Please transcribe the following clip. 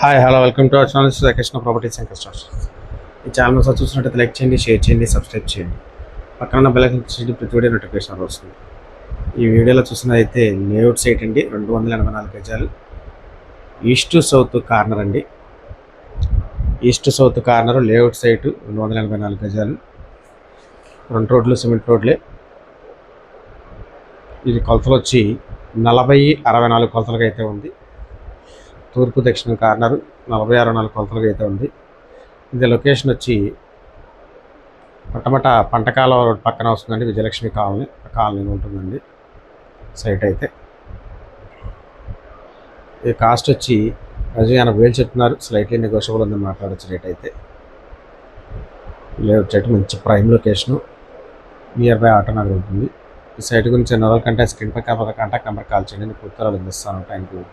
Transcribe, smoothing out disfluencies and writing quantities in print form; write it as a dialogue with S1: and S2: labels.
S1: Hi hello welcome to our channel Sri Krishna properties and constructions. ఈ channel ఒకసారి చూసినట్టయితే like చేయండి, షేర్ చేయండి, సబ్స్క్రైబ్ చేయండి. పక్కన బెల్ ఐకాన్ చేయండి, ప్రతి వీడియో నోటిఫికేషన్ వస్తుంది. ఈ వీడియోలో చూసినదైతే లేఅవుట్ సైట్ అండి, 284 గజాలు, ఈస్ట్ టు సౌత్ కార్నర్ అండి. East to south corner layout site 284 గజాలు, 2 రోడ్లు సిమెంట్ రోడ్లే. ఇది కొలతలు వచ్చి 40-64 కొలతలుగా అయితే ఉంది. తూర్పు దక్షిణ కార్నర్ 40-64 కొలతలుగా అయితే ఉంది. ఇది లొకేషన్ వచ్చి పట్టమట పంటకాలం రోడ్ పక్కన వస్తుందండి. విజయలక్ష్మి కాలనీ ఉంటుందండి సైట్ అయితే. ఈ కాస్ట్ వచ్చి 80,000 చెప్తున్నారు. స్లైట్లీ నెగోషియబుల్ ఉందని మాట్లాడచ్చు రేట్ అయితే. లేఅవుట్ సైట్ మంచి prime location, near by Autonagar ఉంటుంది. ఈ సైట్ గురించి ఎన్ని రోజుల కంటే స్క్రీన్ పై కాంటాక్ట్ నెంబర్ కాల్ చేయండి. నేను పూర్తి అందిస్తాను. Thank you.